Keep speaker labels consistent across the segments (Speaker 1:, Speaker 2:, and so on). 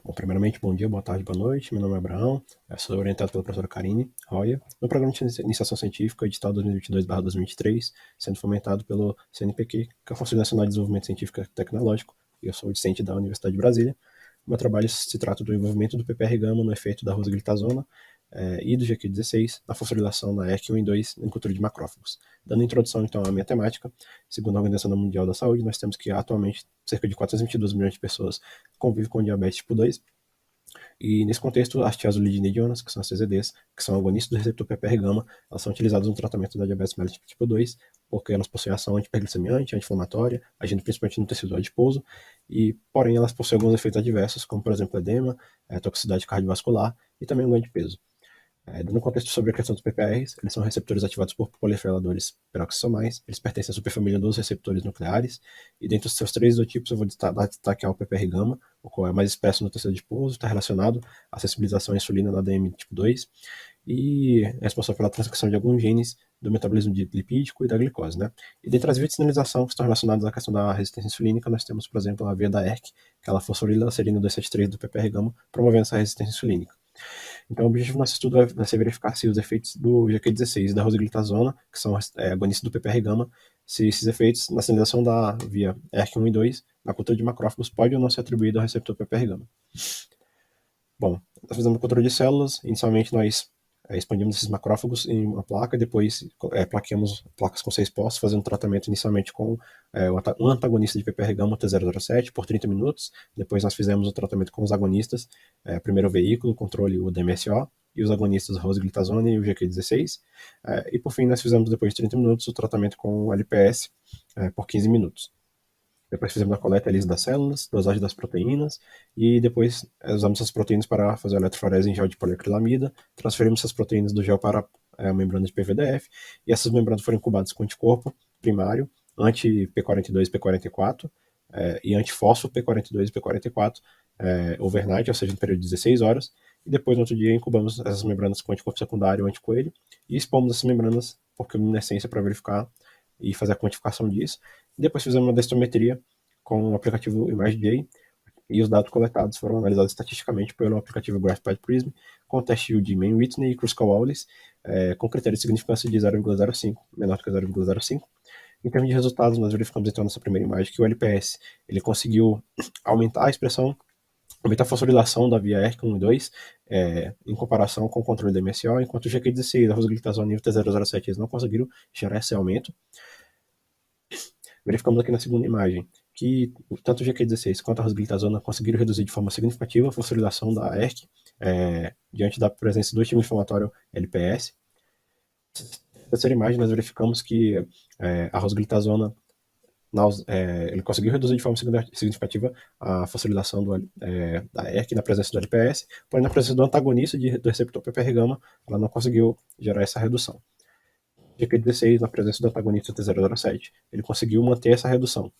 Speaker 1: Bom, primeiramente, bom dia, boa tarde, boa noite. Meu nome é Abraão, eu sou orientado pela professora Karine Roya, no programa de iniciação científica, edital 2022/2023, sendo fomentado pelo CNPq, que é o Conselho Nacional de Desenvolvimento Científico e Tecnológico, e eu sou discente da Universidade de Brasília. O meu trabalho se trata do envolvimento do PPR-gama no efeito da rosglitazona e do GQ16 na fosforilação da ERK1 e 2 em cultura de macrófagos. Dando introdução, então, à minha temática, segundo a Organização Mundial da Saúde, nós temos que, atualmente, cerca de 422 milhões de pessoas convivem com diabetes tipo 2, e nesse contexto, as tiazolidinedionas, que são as TZDs, que são agonistas do receptor PPR-gama, elas são utilizadas no tratamento da diabetes mellitus tipo 2, porque elas possuem ação antiperglicemiante, anti-inflamatória, agindo principalmente no tecido adiposo, e, porém, elas possuem alguns efeitos adversos, como, por exemplo, edema, toxicidade cardiovascular e também um ganho de peso. Dando contexto sobre a questão dos PPRs, eles são receptores ativados por polifiladores peroxissomais, eles pertencem à superfamília dos receptores nucleares, e dentre os seus três isotipos eu vou destacar o PPR-gama, o qual é mais expresso no tecido adiposo, está relacionado à sensibilização à insulina na ADM tipo 2, e é responsável pela transcrição de alguns genes do metabolismo lipídico e da glicose, né? E dentre as vias de sinalização que estão relacionadas à questão da resistência insulínica, nós temos, por exemplo, a via da ERK, que ela fosforila a serina 273 do PPR-gama, promovendo essa resistência insulínica. Então, o objetivo do nosso estudo vai ser verificar se os efeitos do GQ16 e da rosglitazona, que são agonistas do PPR-gama, se esses efeitos na sinalização da via ERK1 e 2 na cultura de macrófagos podem ou não ser atribuídos ao receptor PPR-gama. Bom, nós fizemos controle de células. Inicialmente, nós expandimos esses macrófagos em uma placa, depois plaqueamos placas com 6 postos, fazendo um tratamento inicialmente com um antagonista de PPR-gama, T007, por 30 minutos. Depois nós fizemos o tratamento com os agonistas, primeiro o veículo, controle o DMSO, e os agonistas rosglitazona e o GQ16. E por fim, nós fizemos, depois de 30 minutos, o tratamento com o LPS por 15 minutos. Depois fizemos a coleta e a lista das células, dosagem das proteínas, e depois usamos essas proteínas para fazer a eletroforese em gel de poliacrilamida, transferimos essas proteínas do gel para a membrana de PVDF, e essas membranas foram incubadas com anticorpo primário, anti-P42 e P44, e antifósforo P42 e P44, overnight, ou seja, no período de 16 horas, e depois, no outro dia, incubamos essas membranas com anticorpo secundário, anticoelho, e expomos essas membranas por quimiluminescência para verificar e fazer a quantificação disso. Depois fizemos uma densitometria com o aplicativo ImageJ, e os dados coletados foram analisados estatisticamente pelo aplicativo GraphPad Prism, com o teste de Mann-Whitney e Kruskal-Wallis, com critério de significância de 0,05, menor do que 0,05. Em termos de resultados, nós verificamos então nessa primeira imagem que o LPS ele conseguiu aumentar a expressão, aumentar a fosforilação da via ERK1 e 2 em comparação com o controle da MSO, enquanto o GQ16, a rosglitazona e o T007 eles não conseguiram gerar esse aumento. Verificamos aqui na segunda imagem que tanto o GQ16 quanto a rosglitazona conseguiram reduzir de forma significativa a fosforilação da ERK diante da presença do estímulo inflamatório LPS. Na terceira imagem, nós verificamos que a rosglitazona ele conseguiu reduzir de forma significativa a fosforilação da ERK na presença do LPS, porém na presença do antagonista do receptor PPR-gama, ela não conseguiu gerar essa redução. GQ16, na presença do antagonista T007, ele conseguiu manter essa redução.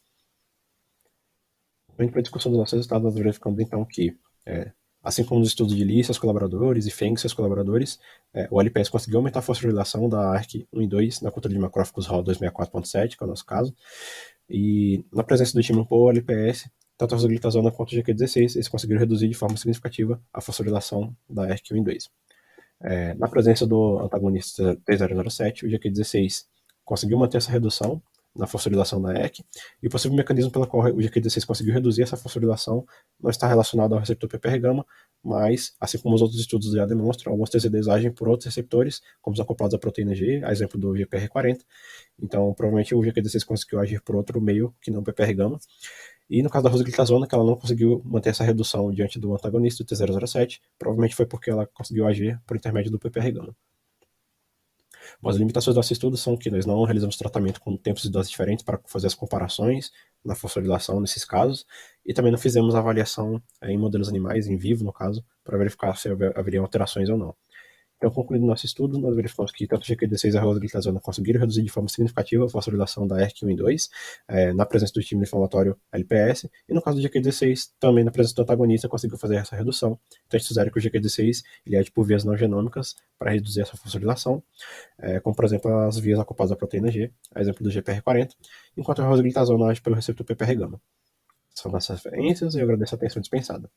Speaker 1: Para a discussão dos nossos resultados, nós verificamos então que, assim como nos estudos de Lee, seus colaboradores, e Feng, seus colaboradores, o LPS conseguiu aumentar a fosforilação da ERK1 e 2 na cultura de macrófagos RO 264.7, que é o nosso caso, e na presença do estímulo por LPS, tanto a rosglitazona quanto o GQ16, eles conseguiram reduzir de forma significativa a fosforilação da ERK1 e 2. Na presença do antagonista T007, o GQ16 conseguiu manter essa redução na fosforilação da ERK, e o possível mecanismo pelo qual o GQ16 conseguiu reduzir essa fosforilação não está relacionado ao receptor PPR-gama, mas, assim como os outros estudos já demonstram, alguns TZDs agem por outros receptores, como os acoplados à proteína G, a exemplo do GPR40, então provavelmente o GQ16 conseguiu agir por outro meio que não o PPR-gama. E no caso da rosglitazona, que ela não conseguiu manter essa redução diante do antagonista, o T007, provavelmente foi porque ela conseguiu agir por intermédio do PPR-gama. As limitações do nosso estudo são que nós não realizamos tratamento com tempos e doses diferentes para fazer as comparações na fosforilação nesses casos, e também não fizemos avaliação em modelos animais, em vivo no caso, para verificar se haveria alterações ou não. Então, concluindo nosso estudo, nós verificamos que tanto o GQ16 e a rosglitazona conseguiram reduzir de forma significativa a fosforilação da ERK1 e 2 na presença do estímulo inflamatório LPS, e no caso do GQ16, também na presença do antagonista conseguiu fazer essa redução. Então, eles fizeram que o GQ16 ele age por vias não genômicas para reduzir essa fosforilação, como, por exemplo, as vias acopladas à proteína G, a exemplo do GPR40, enquanto a rosglitazona age pelo receptor PPR-gama. São nossas referências e eu agradeço a atenção dispensada.